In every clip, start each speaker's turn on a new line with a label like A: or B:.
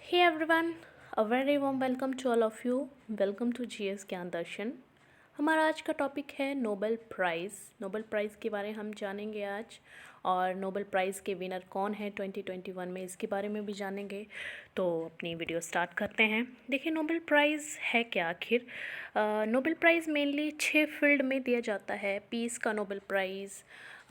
A: Hey everyone, a very warm welcome to all of you. Welcome to GS ज्ञान दर्शन। हमारा आज का topic है नोबेल प्राइज़। नोबेल प्राइज़ के बारे में हम जानेंगे आज, और नोबेल प्राइज़ के विनर कौन है 2021 में, इसके बारे में भी जानेंगे। तो अपनी वीडियो स्टार्ट करते हैं। देखिए, नोबेल प्राइज़ है क्या आखिर। नोबेल प्राइज़ मेनली 6 फील्ड में दिया जाता है। पीस का नोबेल प्राइज़,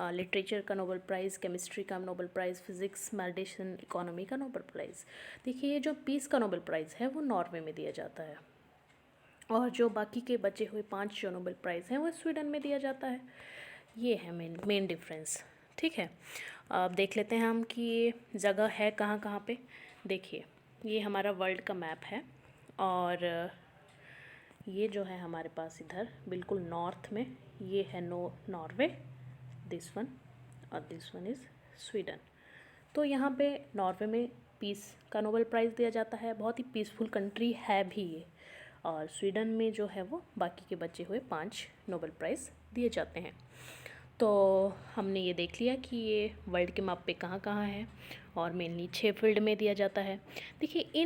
A: लिटरेचर का नोबेल प्राइज़, केमिस्ट्री का Nobel price, physics, medicine, economy का नोबेल प्राइज़। देखिए, ये जो पीस का नोबेल प्राइज़ है वो नॉर्वे में दिया जाता है, और जो बाकी के बचे हुए 5 जो नोबेल प्राइज़ हैं वो स्वीडन में दिया जाता है। ये है मेन डिफरेंस। ठीक है, अब देख लेते हैं हम कि ये जगह है कहाँ कहाँ पे। देखिए, ये हमारा वर्ल्ड का मैप है, और ये जो है हमारे पास इधर बिल्कुल नॉर्थ में, ये है नॉर्वे, दिस वन, और दिस वन इज़ स्वीडन। तो यहाँ पे नॉर्वे में पीस का नोबेल प्राइज़ दिया जाता है, बहुत ही पीसफुल कंट्री है भी ये। और स्वीडन में जो है वो बाकी के बचे हुए 5 नोबेल प्राइज़ दिए जाते हैं। तो हमने ये देख लिया कि ये वर्ल्ड के मैप पे कहाँ कहाँ है, और मेनली 6 फील्ड में दिया जाता है। देखिए,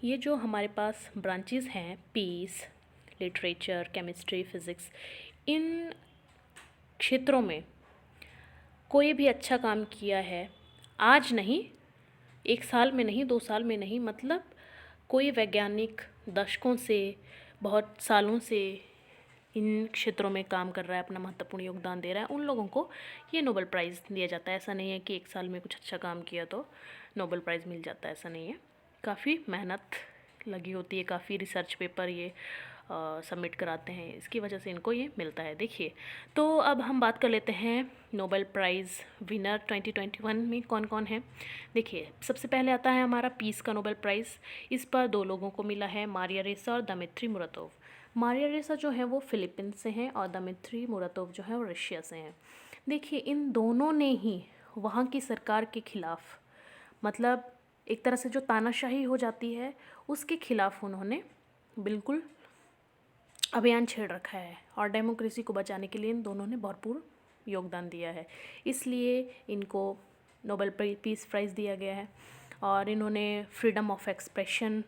A: ये जो हमारे पास ब्रांचेस हैं, पीस, लिटरेचर, केमिस्ट्री, फिज़िक्स, इन क्षेत्रों में कोई भी अच्छा काम किया है, आज नहीं, 1 साल में नहीं, 2 साल में नहीं, मतलब कोई वैज्ञानिक दशकों से, बहुत सालों से इन क्षेत्रों में काम कर रहा है, अपना महत्वपूर्ण योगदान दे रहा है, उन लोगों को ये नोबेल प्राइज़ दिया जाता है। ऐसा नहीं है कि 1 साल में कुछ अच्छा काम किया तो नोबेल प्राइज़ मिल जाता है, ऐसा नहीं है। काफ़ी मेहनत लगी होती है, काफ़ी रिसर्च पेपर ये सबमिट कराते हैं, इसकी वजह से इनको ये मिलता है। देखिए, तो अब हम बात कर लेते हैं नोबेल प्राइज़ विनर 2021 में कौन कौन है। देखिए, सबसे पहले आता है हमारा पीस का नोबेल प्राइज़। इस पर 2 लोगों को मिला है, मारिया रेसा और दमित्री मुराटोव। मारिया रेसा जो है वो फिलीपींस से हैं, और दमित्री मुराटोव जो है वो रशिया से हैं। देखिए, इन दोनों ने ही वहाँ की सरकार के खिलाफ, मतलब एक तरह से जो तानाशाही हो जाती है उसके खिलाफ उन्होंने बिल्कुल अभियान छेड़ रखा है, और डेमोक्रेसी को बचाने के लिए इन दोनों ने भरपूर योगदान दिया है। इसलिए इनको नोबेल पीस प्राइज़ दिया गया है। और इन्होंने फ्रीडम ऑफ एक्सप्रेशन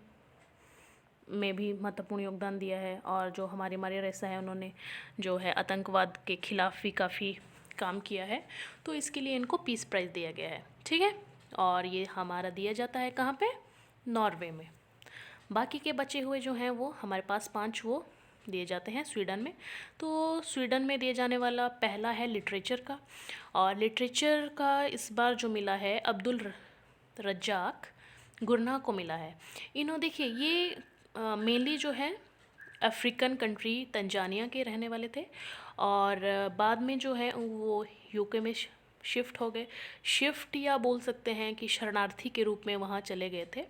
A: में भी महत्वपूर्ण योगदान दिया है, और जो हमारी मारिया रेसा है उन्होंने जो है आतंकवाद के खिलाफ भी काफ़ी काम किया है। तो इसके लिए इनको पीस प्राइज़ दिया गया है। ठीक है, और ये हमारा दिया जाता है कहाँ पे, नॉर्वे में। बाकी के बचे हुए जो हैं वो हमारे पास 5 वो दिए जाते हैं स्वीडन में। तो स्वीडन में दिए जाने वाला पहला है लिटरेचर का, और लिटरेचर का इस बार जो मिला है अब्दुल रज्जाक गुरना को मिला है। देखिए, ये मेनली जो है अफ्रीकन कंट्री तंजानिया के रहने वाले थे, और बाद में जो है वो यूके में शिफ्ट हो गए। शिफ्ट या बोल सकते हैं कि शरणार्थी के रूप में वहाँ चले गए थे।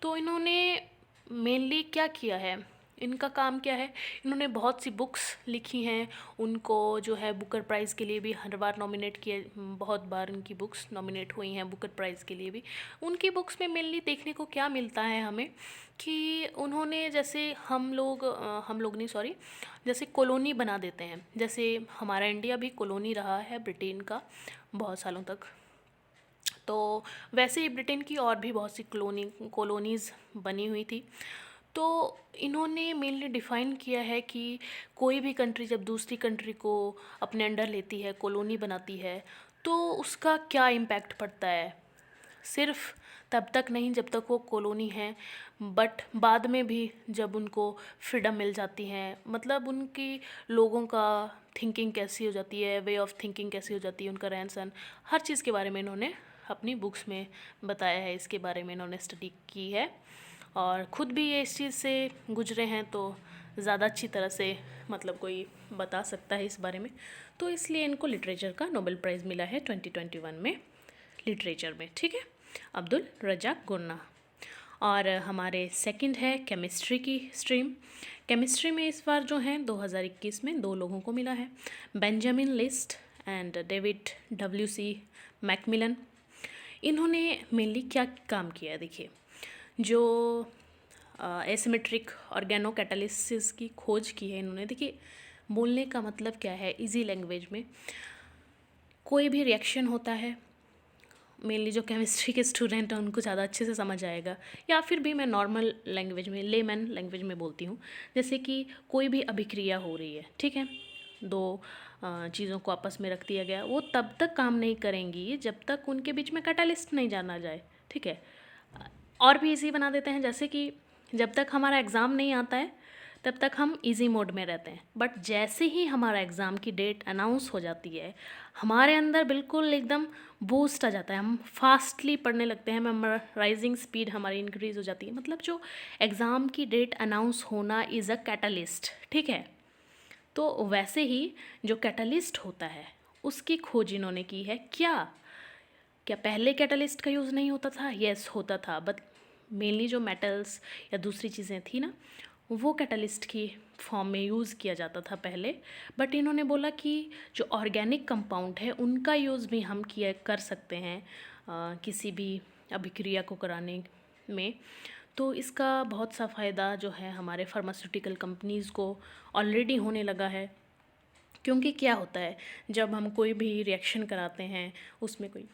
A: तो इन्होंने मेनली क्या किया है, इनका काम क्या है, इन्होंने बहुत सी बुक्स लिखी हैं। उनको जो है बुकर प्राइज़ के लिए भी हर बार नॉमिनेट किए, बहुत बार उनकी बुक्स नॉमिनेट हुई हैं बुकर प्राइज़ के लिए भी। उनकी बुक्स में मेनली देखने को क्या मिलता है हमें, कि उन्होंने जैसे हम लोग नहीं, सॉरी, जैसे कॉलोनी बना देते हैं, जैसे हमारा इंडिया भी कॉलोनी रहा है ब्रिटेन का बहुत सालों तक। तो वैसे ही ब्रिटेन की और भी बहुत सी कॉलोनीज़ बनी हुई थी। तो इन्होंने मेनली डिफ़ाइन किया है कि कोई भी कंट्री जब दूसरी कंट्री को अपने अंडर लेती है, कॉलोनी बनाती है, तो उसका क्या इम्पैक्ट पड़ता है। सिर्फ तब तक नहीं जब तक वो कॉलोनी है, बट बाद में भी जब उनको फ्रीडम मिल जाती है, मतलब उनकी लोगों का थिंकिंग कैसी हो जाती है, वे ऑफ थिंकिंग कैसी हो जाती है, उनका रहन सहन, हर चीज़ के बारे में इन्होंने अपनी बुक्स में बताया है। इसके बारे में इन्होंने स्टडी की है, और ख़ुद भी ये इस चीज़ से गुजरे हैं, तो ज़्यादा अच्छी तरह से मतलब कोई बता सकता है इस बारे में। तो इसलिए इनको लिटरेचर का नोबेल प्राइज़ मिला है 2021 में, लिटरेचर में। ठीक है, अब्दुल रज़ाक गुरना। और हमारे सेकंड है केमिस्ट्री की स्ट्रीम। केमिस्ट्री में इस बार जो है 2021 में 2 लोगों को मिला है, Benjamin list and David WC Macmillan. इन्होंने मेनली क्या काम किया है, देखिए, जो एसिमेट्रिक ऑर्गेनो कैटालिसिस की खोज की है इन्होंने। देखिए, बोलने का मतलब क्या है, इजी लैंग्वेज में, कोई भी रिएक्शन होता है, मेनली जो केमिस्ट्री के स्टूडेंट हैं उनको ज़्यादा अच्छे से समझ आएगा, या फिर भी मैं नॉर्मल लैंग्वेज में, लेमैन लैंग्वेज में बोलती हूँ। जैसे कि कोई भी अभिक्रिया हो रही है, ठीक है, दो चीज़ों को आपस में रख दिया गया, वो तब तक काम नहीं करेंगी जब तक उनके बीच में कैटालिस्ट नहीं जाना जाए, ठीक है। और भी इजी बना देते हैं, जैसे कि जब तक हमारा एग्ज़ाम नहीं आता है तब तक हम इजी मोड में रहते हैं, बट जैसे ही हमारा एग्ज़ाम की डेट अनाउंस हो जाती है हमारे अंदर बिल्कुल एकदम बूस्ट आ जाता है, हम फास्टली पढ़ने लगते हैं, मेमोराइजिंग स्पीड हमारी इंक्रीज़ हो जाती है। मतलब जो एग्ज़ाम की डेट अनाउंस होना इज़ अ कैटलिस्ट, ठीक है। तो वैसे ही जो कैटलिस्ट होता है उसकी खोज इन्होंने की है। क्या पहले कैटलिस्ट का यूज़ नहीं होता था? यस, होता था, बट मेनली जो मेटल्स या दूसरी चीज़ें थी ना, वो कैटलिस्ट की फॉर्म में यूज़ किया जाता था पहले। बट इन्होंने बोला कि जो ऑर्गेनिक कंपाउंड है उनका यूज़ भी हम किया कर सकते हैं किसी भी अभिक्रिया को कराने में। तो इसका बहुत सा फ़ायदा जो है हमारे फार्मास्यूटिकल कंपनीज़ को ऑलरेडी होने लगा है। क्योंकि क्या होता है, जब हम कोई भी रिएक्शन कराते हैं उसमें कोई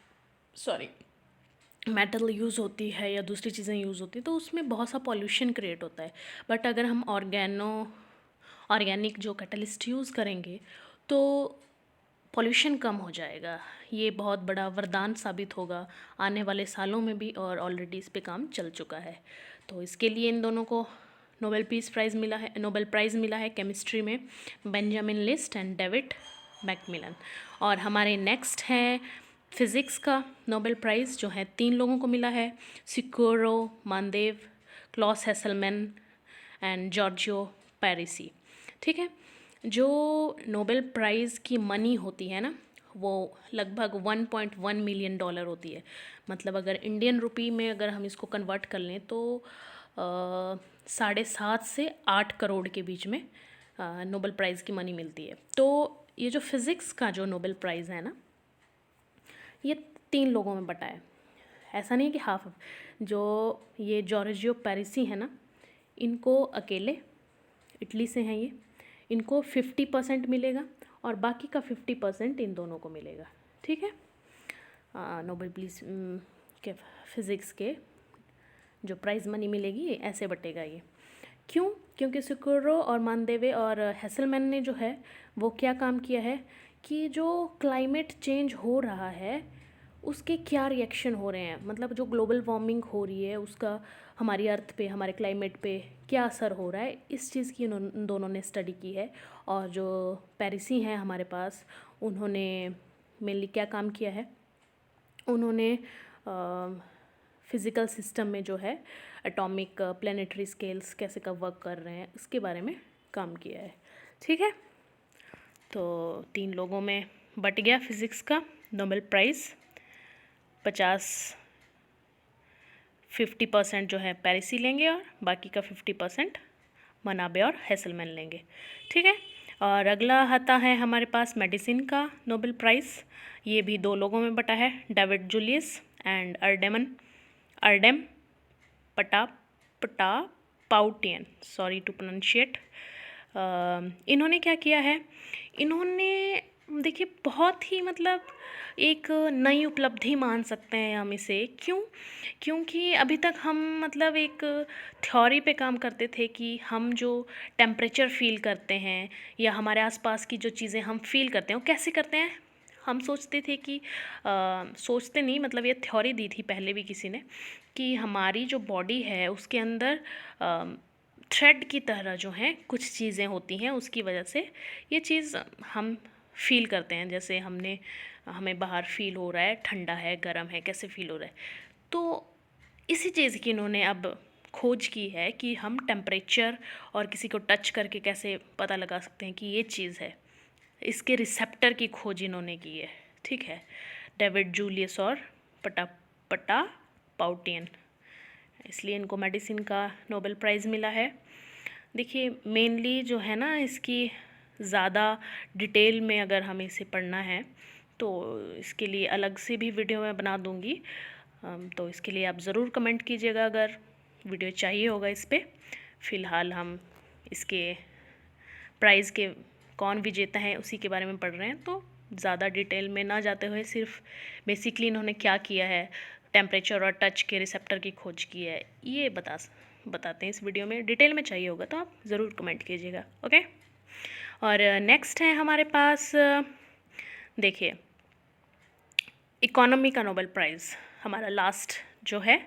A: मेटल यूज़ होती है या दूसरी चीज़ें यूज़ होती हैं तो उसमें बहुत सा पॉल्यूशन क्रिएट होता है। बट अगर हम ऑर्गेनिक जो कैटलिस्ट यूज़ करेंगे तो पॉल्यूशन कम हो जाएगा। ये बहुत बड़ा वरदान साबित होगा आने वाले सालों में भी, और ऑलरेडी इस पे काम चल चुका है। तो इसके लिए इन दोनों को नोबेल प्राइज़ मिला है केमिस्ट्री में, Benjamin list and David Macmillan. और हमारे नेक्स्ट हैं फिज़िक्स का नोबेल प्राइज़, जो है 3 लोगों को मिला है, Syukuro Manabe, Klaus Hasselmann and Giorgio Parisi, ठीक है। जो नोबेल प्राइज़ की मनी होती है ना, वो लगभग $1.1 मिलियन होती है। मतलब अगर इंडियन रुपी में अगर हम इसको कन्वर्ट कर लें तो 7.5 से 8 करोड़ के बीच में नोबेल प्राइज़ की मनी मिलती है। तो ये जो फिज़िक्स का जो नोबेल प्राइज़ है ना, ये 3 लोगों में बटा है। ऐसा नहीं कि हाफ। जो ये जॉर्जियो पैरिसी है ना, इनको अकेले, इटली से हैं ये, इनको 50% मिलेगा और बाकी का 50% इन दोनों को मिलेगा, ठीक है। नोबेल प्लीज़ के फिज़िक्स के जो प्राइज़ मनी मिलेगी ऐसे बटेगा ये। क्यों? क्योंकि सिकुरो और मानदेवे और हेसलमैन ने जो है वो क्या काम किया है कि जो क्लाइमेट चेंज हो रहा है उसके क्या रिएक्शन हो रहे हैं, मतलब जो ग्लोबल वार्मिंग हो रही है उसका हमारी अर्थ पे, हमारे क्लाइमेट पे क्या असर हो रहा है, इस चीज़ की इन दोनों ने स्टडी की है। और जो पैरिसी हैं हमारे पास, उन्होंने मेनली क्या काम किया है, उन्होंने फिज़िकल सिस्टम में जो है एटॉमिक प्लानिटरी स्केल्स कैसे का वर्क कर रहे हैं उसके बारे में काम किया है, ठीक है। तो 3 लोगों में बट गया फिज़िक्स का नोबेल प्राइज़। 50% जो है पैरिसी लेंगे और बाकी का 50% मनाबे और हेसलमैन लेंगे, ठीक है। और अगला आता है हमारे पास मेडिसिन का नोबेल प्राइज़। ये भी 2 लोगों में बटा है, David Julius and Ardem Patapoutian, sorry to pronunciate. इन्होंने क्या किया है, इन्होंने देखिए बहुत ही मतलब एक नई उपलब्धि मान सकते हैं हम इसे। क्योंकि अभी तक हम मतलब एक थ्योरी पे काम करते थे कि हम जो टेम्परेचर फील करते हैं या हमारे आसपास की जो चीज़ें हम फील करते हैं वो कैसे करते हैं, हम सोचते थे कि सोचते नहीं, मतलब ये थ्योरी दी थी पहले भी किसी ने कि हमारी जो बॉडी है उसके अंदर थ्रेड की तरह जो हैं कुछ चीज़ें होती हैं, उसकी वजह से ये चीज़ हम फील करते हैं। जैसे हमें बाहर फील हो रहा है, ठंडा है, गर्म है, कैसे फील हो रहा है। तो इसी चीज़ की इन्होंने अब खोज की है कि हम टेम्परेचर और किसी को टच करके कैसे पता लगा सकते हैं कि ये चीज़ है। इसके रिसेप्टर की खोज इन्होंने की है, ठीक है, डेविड जूलियस और पटा पाउटियन, इसलिए इनको मेडिसिन का नोबेल प्राइज़ मिला है। देखिए मेनली जो है ना, इसकी ज़्यादा डिटेल में अगर हमें इसे पढ़ना है तो इसके लिए अलग से भी वीडियो मैं बना दूँगी। तो इसके लिए आप ज़रूर कमेंट कीजिएगा अगर वीडियो चाहिए होगा इस पर। फ़िलहाल हम इसके प्राइज़ के कौन विजेता है उसी के बारे में पढ़ रहे हैं, तो ज़्यादा डिटेल में ना जाते हुए सिर्फ बेसिकली इन्होंने क्या किया है, टेम्परेचर और टच के रिसेप्टर की खोज की है, ये बताते हैं इस वीडियो में। डिटेल में चाहिए होगा तो आप ज़रूर कमेंट कीजिएगा, ओके। और नेक्स्ट है हमारे पास, देखिए, इकोनॉमी का नोबेल प्राइज़ हमारा लास्ट जो है,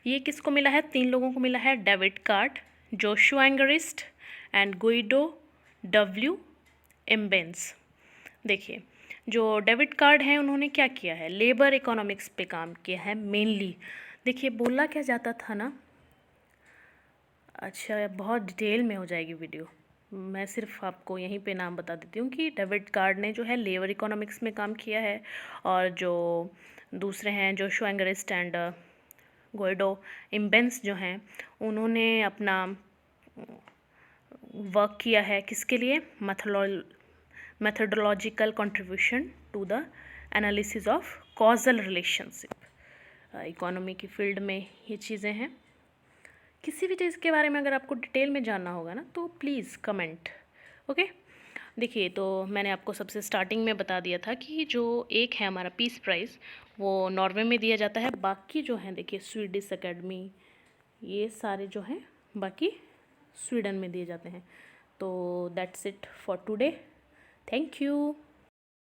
A: ये किसको मिला है? 3 लोगों को मिला है, David Card, Joshua Angrist and Guido W Imbens. देखिए, जो डेविड कार्ड हैं उन्होंने क्या किया है, लेबर इकोनॉमिक्स पे काम किया है मेनली। देखिए, बोला क्या जाता था ना, अच्छा बहुत डिटेल में हो जाएगी वीडियो, मैं सिर्फ आपको यहीं पे नाम बता देती हूँ कि डेविड कार्ड ने जो है लेबर इकोनॉमिक्स में काम किया है, और जो दूसरे हैं Joshua Angrist and Guido immense जो हैं, उन्होंने अपना वर्क किया है किसके लिए, methodological contribution to the analysis of causal relationship। Economy की फील्ड में ये चीज़ें हैं। किसी भी चीज़ के बारे में अगर आपको डिटेल में जानना होगा ना तो प्लीज़ कमेंट, ओके। देखिए, तो मैंने आपको सबसे स्टार्टिंग में बता दिया था कि जो एक है हमारा पीस प्राइज़ वो नॉर्वे में दिया जाता है, बाकी जो हैं देखिए स्वीडिश एकेडमी, ये सारे जो हैं बाकी स्वीडन में दिए जाते हैं। तो that's it for today, thank you.